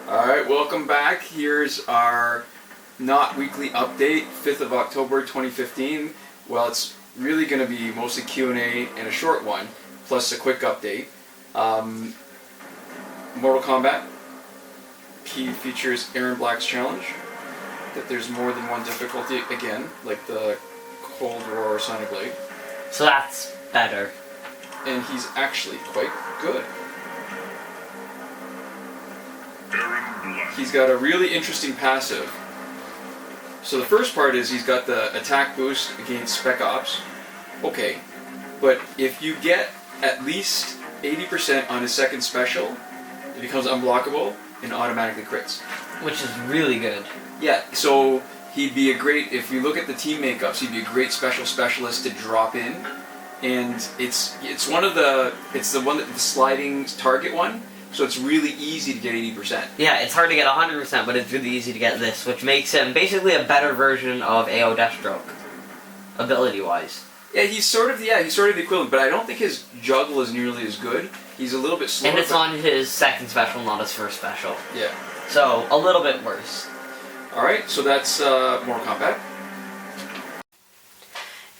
Alright, welcome back. Here's our not weekly update, 5th of October 2015. Well, it's really going to be mostly Q&A and a short one, plus a quick update. Mortal Kombat. He features Erron Black's challenge. That there's more than one difficulty, again, like the Cold War Sonic Blade. So that's better. And he's actually quite good. He's got a really interesting passive. So the first part is he's got the attack boost against Spec Ops. Okay, but if you get at least 80% on his second special, it becomes unblockable and automatically crits. Which is really good. Yeah, so he'd be a great, if you look at the team makeups, he'd be a great specialist to drop in. And it's the one that the sliding target one. So it's really easy to get 80%. Yeah, it's hard to get 100%, but it's really easy to get this, which makes him basically a better version of AO Deathstroke, ability-wise. Yeah, he's sort of the equivalent, but I don't think his juggle is nearly as good. He's a little bit slower. And it's on his second special, not his first special. Yeah. So, a little bit worse. Alright, so that's Mortal Kombat.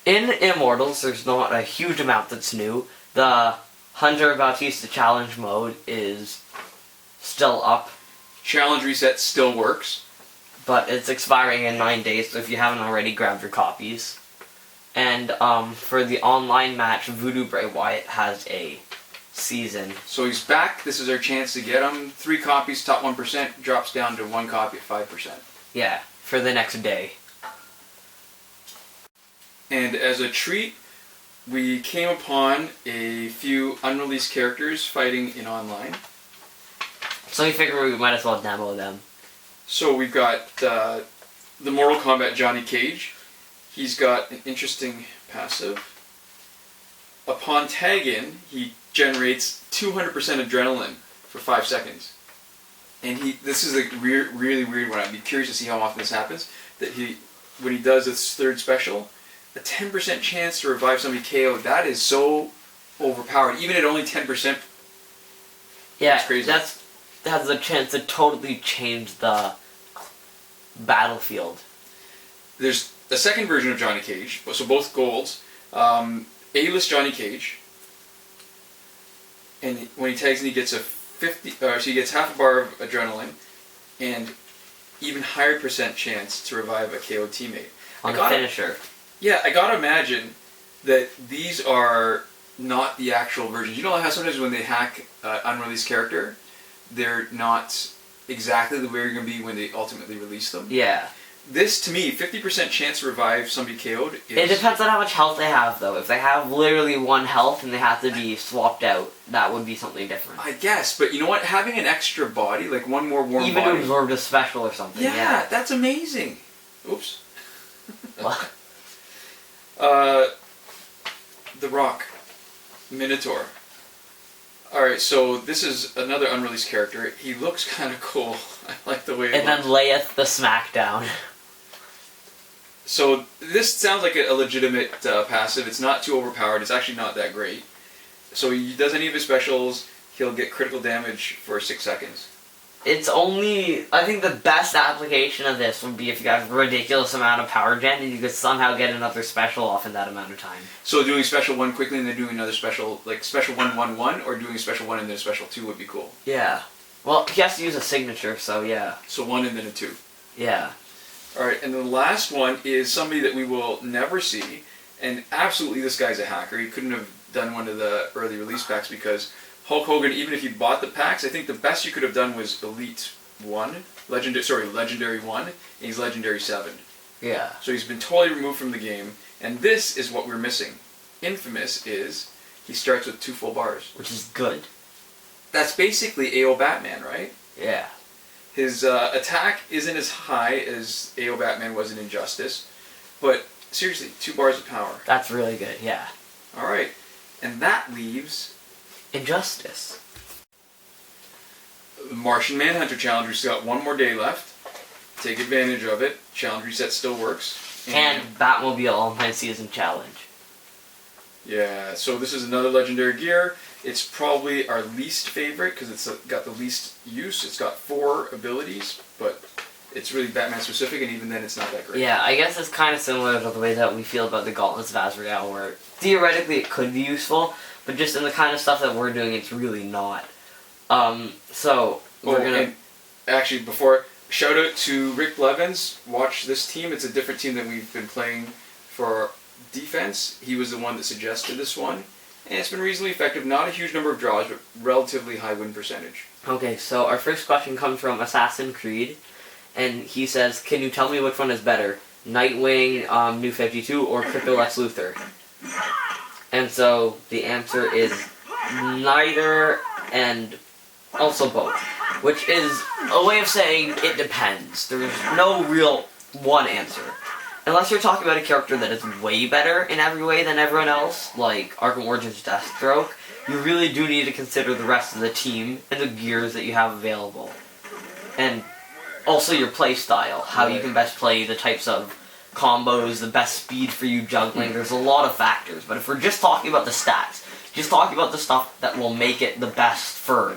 In Immortals, there's not a huge amount that's new. The Hunter Batista challenge mode is still up. Challenge reset still works. But it's expiring in 9 days, so if you haven't already, grab your copies. And for the online match, Voodoo Bray Wyatt has a season. So he's back. This is our chance to get him. 3 copies, top 1%, drops down to 1 copy at 5%. Yeah, for the next day. And as a treat, we came upon a few unreleased characters fighting in online. So we figured we might as well demo them. So we've got the Mortal Kombat Johnny Cage. He's got an interesting passive. Upon tag-in, he generates 200% adrenaline for 5 seconds. And this is a really weird one. I'd be curious to see how often this happens. That when he does his third special, a 10% chance to revive somebody KO'd. That is so overpowered. Even at only 10%. Yeah, that's crazy. That has a chance to totally change the battlefield. There's the second version of Johnny Cage, so both golds. A-list Johnny Cage. And when he tags in, he gets so he gets half a bar of adrenaline and even higher percent chance to revive a KO teammate. On the finisher. Yeah, I gotta imagine that these are not the actual versions. You know how sometimes when they hack unreleased character, they're not exactly the way you're gonna be when they ultimately release them? Yeah. This, to me, 50% chance to revive somebody KO'd is... It depends on how much health they have, though. If they have literally 1 health and they have to be swapped out, that would be something different. I guess, but you know what? Having an extra body, like one more warm Even body... to absorb a special or something, yeah. That's amazing. Oops. What? The Rock. Minotaur. Alright, so this is another unreleased character. He looks kind of cool. I like the way it And looks. then layeth the smackdown. So this sounds like a legitimate passive. It's not too overpowered. It's actually not that great. So he does any of his specials, he'll get critical damage for 6 seconds. It's only... I think the best application of this would be if you got a ridiculous amount of power gen and you could somehow get another special off in that amount of time. So doing special 1 quickly and then doing another special, like special 1-1-1, or doing a special 1 and then a special 2 would be cool. Yeah. Well, he has to use a signature, so yeah. So 1 and then a 2. Yeah. Alright, and the last one is somebody that we will never see, and absolutely this guy's a hacker. He couldn't have done one of the early release packs because Hulk Hogan, even if you bought the packs, I think the best you could have done was Elite 1, Legendary 1, and he's Legendary 7. Yeah. So he's been totally removed from the game, and this is what we're missing. Infamous is, he starts with 2 full bars. Which is good. That's basically AO Batman, right? Yeah. His attack isn't as high as AO Batman was in Injustice, but seriously, 2 bars of power. That's really good, yeah. Alright, and that leaves... Injustice. The Martian Manhunter challenge, we've got 1 more day left. Take advantage of it. Challenge reset still works. And Batmobile All-Night Season Challenge. Yeah, so this is another legendary gear. It's probably our least favorite because it's got the least use. It's got 4 abilities, but it's really Batman specific, and even then it's not that great. Yeah, I guess it's kind of similar to the way that we feel about the Gauntlets of Azrael, where theoretically it could be useful, but just in the kind of stuff that we're doing, it's really not. So, we're gonna... And actually, before... Shout out to Rick Blevins. Watch this team. It's a different team than we've been playing for defense. He was the one that suggested this one. And it's been reasonably effective. Not a huge number of draws, but relatively high win percentage. Okay, so our first question comes from Assassin Creed. And he says, can you tell me which one is better? Nightwing, New 52, or Crypto Lex Luthor? And so the answer is neither and also both. Which is a way of saying it depends. There's no real one answer. Unless you're talking about a character that is way better in every way than everyone else, like Arkham Origins Deathstroke, you really do need to consider the rest of the team and the gears that you have available. And also your play style, how you can best play the types of combos, the best speed for you juggling. There's a lot of factors, but if we're just talking about the stats, just talking about the stuff that will make it the best for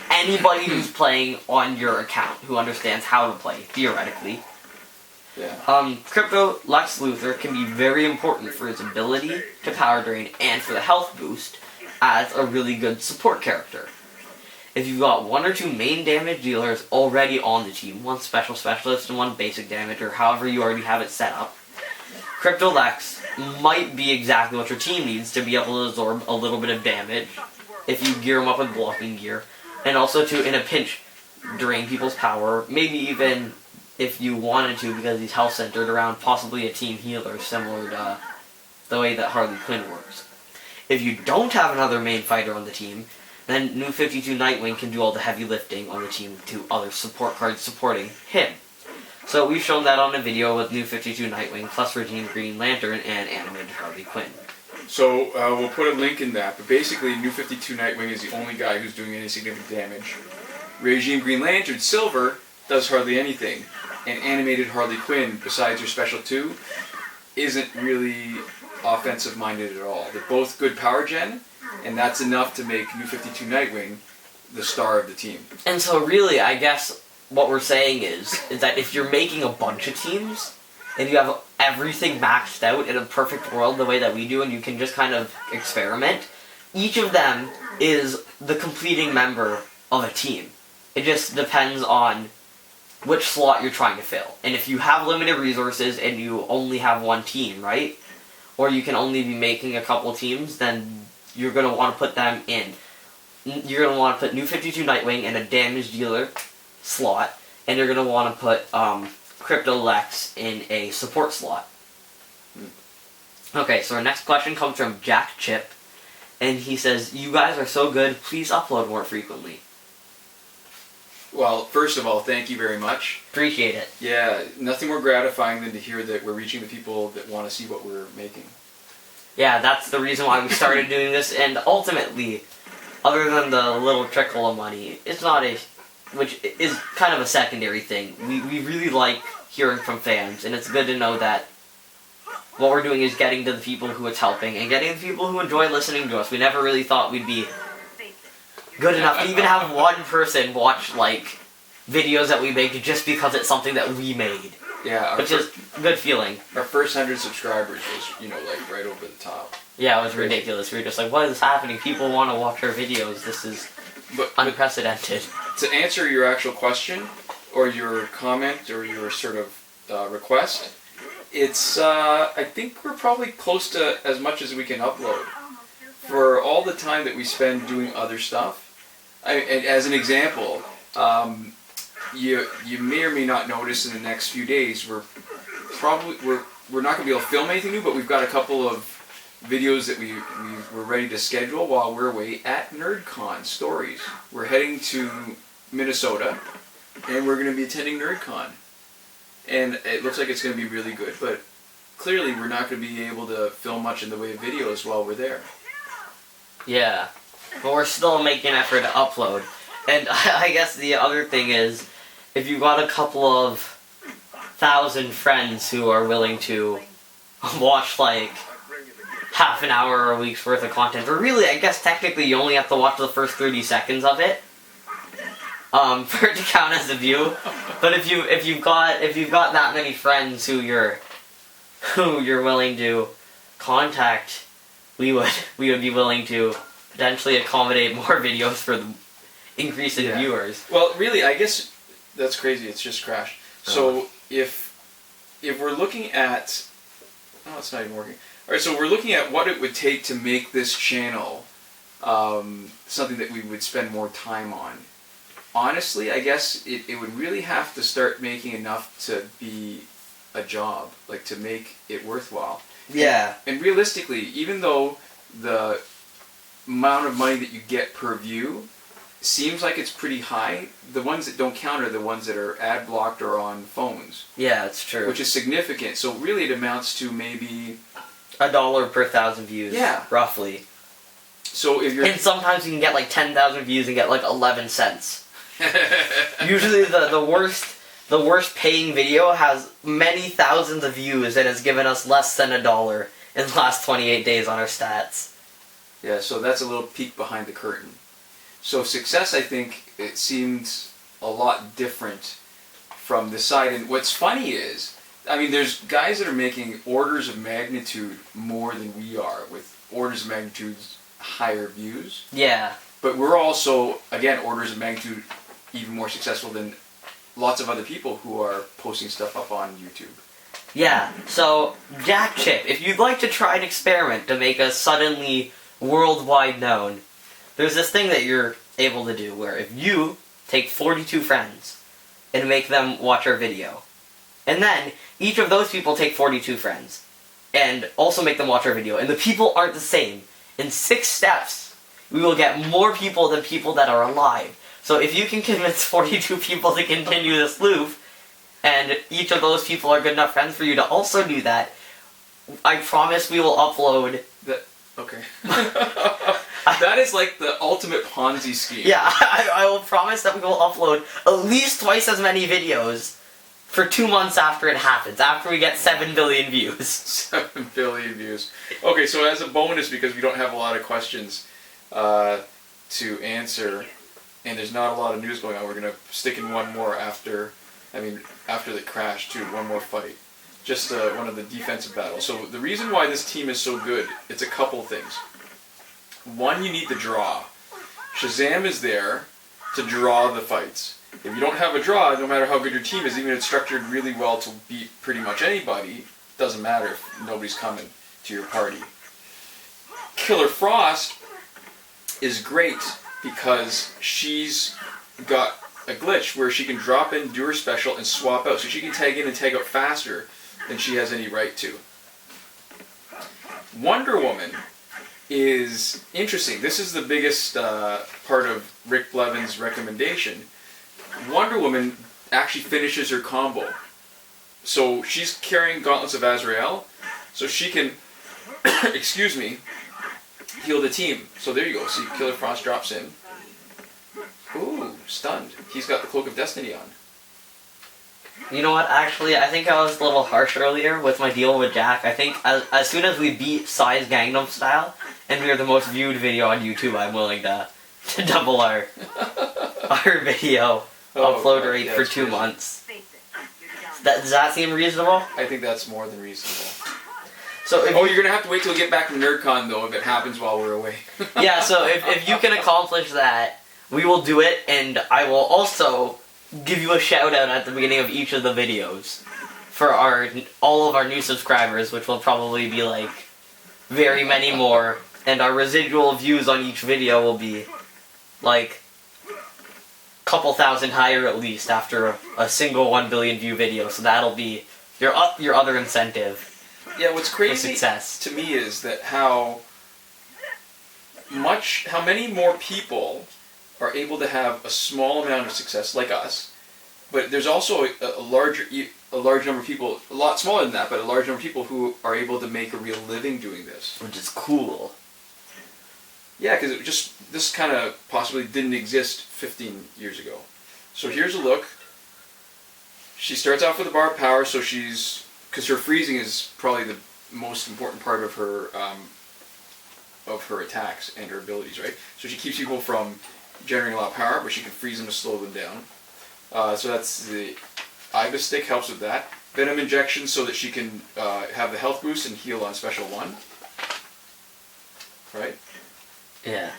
anybody who's playing on your account, who understands how to play, theoretically. Yeah. Crypto Lex Luthor can be very important for his ability to power drain and for the health boost as a really good support character. If you've got 1 or 2 main damage dealers already on the team, 1 special specialist and 1 basic damage, or however you already have it set up, Crypto Lex might be exactly what your team needs to be able to absorb a little bit of damage if you gear him up with blocking gear. And also to, in a pinch, drain people's power. Maybe even if you wanted to, because he's health centered around possibly a team healer, similar to the way that Harley Quinn works. If you don't have another main fighter on the team, then New 52 Nightwing can do all the heavy lifting on the team to other support cards supporting him. So we've shown that on a video with New 52 Nightwing, plus Regime Green Lantern, and animated Harley Quinn. So, we'll put a link in that, but basically New 52 Nightwing is the only guy who's doing any significant damage. Regime Green Lantern Silver does hardly anything, and animated Harley Quinn, besides her special 2, isn't really offensive-minded at all. They're both good power gen, and that's enough to make New 52 Nightwing the star of the team. And so really, I guess what we're saying is that if you're making a bunch of teams, and you have everything maxed out in a perfect world the way that we do, and you can just kind of experiment, each of them is the completing member of a team. It just depends on which slot you're trying to fill. And if you have limited resources and you only have 1 team, right? Or you can only be making a couple teams, then you're going to want to put them in. You're going to want to put New 52 Nightwing in a damage dealer slot, and you're going to want to put Crypto Lex in a support slot. Okay, so our next question comes from Jack Chip, and he says, you guys are so good, please upload more frequently. Well, first of all, thank you very much. Appreciate it. Yeah, nothing more gratifying than to hear that we're reaching the people that want to see what we're making. Yeah, that's the reason why we started doing this, and ultimately, other than the little trickle of money, it's not a... which is kind of a secondary thing. We really like hearing from fans, and it's good to know that what we're doing is getting to the people who it's helping, and getting to the people who enjoy listening to us. We never really thought we'd be good enough to even have 1 person watch, like, videos that we make just because it's something that we made. Yeah, which is a good feeling. Our first 100 subscribers was, like, right over the top. Yeah, it was ridiculous. We were just like, what is happening? People want to watch our videos. This is unprecedented. To answer your actual question, or your comment, or your sort of request, it's, I think we're probably close to as much as we can upload. For all the time that we spend doing other stuff, as an example, you may or may not notice in the next few days, we're not going to be able to film anything new, but we've got a couple of videos that we're ready to schedule while we're away at NerdCon Stories. We're heading to Minnesota, and we're going to be attending NerdCon. And it looks like it's going to be really good, but clearly we're not going to be able to film much in the way of videos while we're there. Yeah, but we're still making an effort to upload. And I guess the other thing is, if you've got a couple of 1,000 friends who are willing to watch, like, half an hour or a week's worth of content. Or really, I guess technically you only have to watch the first 30 seconds of it for it to count as a view. But if you've got that many friends who you're willing to contact, we would be willing to potentially accommodate more videos for the increase in viewers. Well, really, I guess that's crazy. It's just crashed. So if we're looking at, oh, it's not even working. All right, so we're looking at what it would take to make this channel something that we would spend more time on. Honestly, I guess it would really have to start making enough to be a job, like to make it worthwhile. Yeah. And realistically, even though the amount of money that you get per view seems like it's pretty high, the ones that don't count are the ones that are ad blocked or on phones. Yeah, it's true. Which is significant. So really it amounts to maybe $1 per 1,000 views. Yeah. Roughly. So if you're... And sometimes you can get like 10,000 views and get like 11 cents. Usually the worst paying video has many thousands of views and has given us less than $1 in the last 28 days on our stats. Yeah, so that's a little peek behind the curtain. So success, I think, it seemed a lot different from this side. And what's funny is, I mean, there's guys that are making orders of magnitude more than we are, with orders of magnitude higher views. Yeah. But we're also, again, orders of magnitude even more successful than lots of other people who are posting stuff up on YouTube. Yeah, so, Jack Chip, if you'd like to try an experiment to make us suddenly worldwide known, there's this thing that you're able to do where if you take 42 friends and make them watch our video, and then each of those people take 42 friends and also make them watch our video, and the people aren't the same, in 6 steps, we will get more people than people that are alive. So if you can convince 42 people to continue this loop, and each of those people are good enough friends for you to also do that, I promise we will upload... Okay. That is like the ultimate Ponzi scheme. Yeah, I will promise that we will upload at least twice as many videos for 2 months after it happens, after we get 7 billion views. 7 billion views. Okay, so as a bonus, because we don't have a lot of questions to answer, and there's not a lot of news going on, we're going to stick in one more after the crash too, one more fight. Just one of the defensive battles. So the reason why this team is so good, it's a couple things. One, you need the draw. Shazam is there to draw the fights. If you don't have a draw, no matter how good your team is, even if it's structured really well to beat pretty much anybody, doesn't matter if nobody's coming to your party. Killer Frost is great because she's got a glitch where she can drop in, do her special, and swap out. So she can tag in and tag out faster than she has any right to. Wonder Woman is interesting. This is the biggest part of Rick Blevins' recommendation. Wonder Woman actually finishes her combo. So she's carrying Gauntlets of Azrael, so she can, excuse me, heal the team. So there you go. See, Killer Frost drops in. Ooh, stunned. He's got the Cloak of Destiny on. You know what, actually, I think I was a little harsh earlier with my deal with Jack. I think as soon as we beat Size Gangnam Style, and we are the most viewed video on YouTube, I'm willing to double our video upload rate for 2 months. Does that seem reasonable? I think that's more than reasonable. So if you're going to have to wait till we get back from NerdCon, though, if it happens while we're away. Yeah, so if you can accomplish that, we will do it, and I will also give you a shout out at the beginning of each of the videos for all of our new subscribers, which will probably be like very many more, and our residual views on each video will be like a couple thousand higher at least after a single 1 billion view video. So that'll be your other incentive. Yeah, what's crazy success to me is that how many more people are able to have a small amount of success like us, but there's also a large number of people, a lot smaller than that, but a large number of people who are able to make a real living doing this. Which is cool. Yeah, because this kind of possibly didn't exist 15 years ago. So here's a look. She starts off with a bar of power, so because her freezing is probably the most important part of her of her attacks and her abilities, right? So she keeps people from generating a lot of power, but she can freeze them to slow them down. So that's the Ibis stick, helps with that. Venom injection so that she can have the health boost and heal on special 1. Right? Yeah.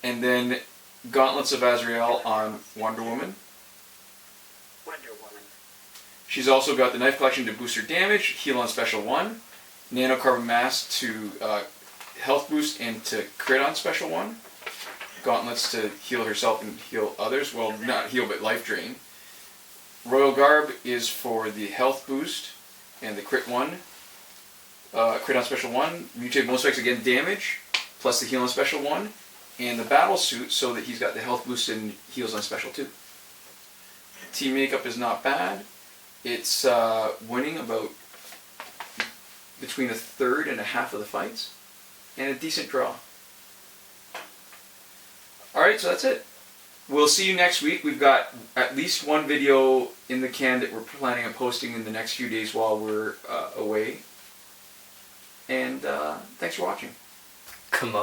And then Gauntlets of Azrael on Wonder Woman. She's also got the Knife Collection to boost her damage, heal on special 1. Nanocarbon Mask to health boost and to crit on special 1. Gauntlets to heal herself and heal others. Well, not heal, but life drain. Royal Garb is for the health boost and the crit 1. Crit on special 1. Mutate most strikes again damage, plus the heal on special 1. And the battle suit so that he's got the health boost and heals on special 2. Team makeup is not bad. It's winning about between a third and a half of the fights. And a decent draw. Alright, so that's it. We'll see you next week. We've got at least one video in the can that we're planning on posting in the next few days while we're away. And thanks for watching. Commode.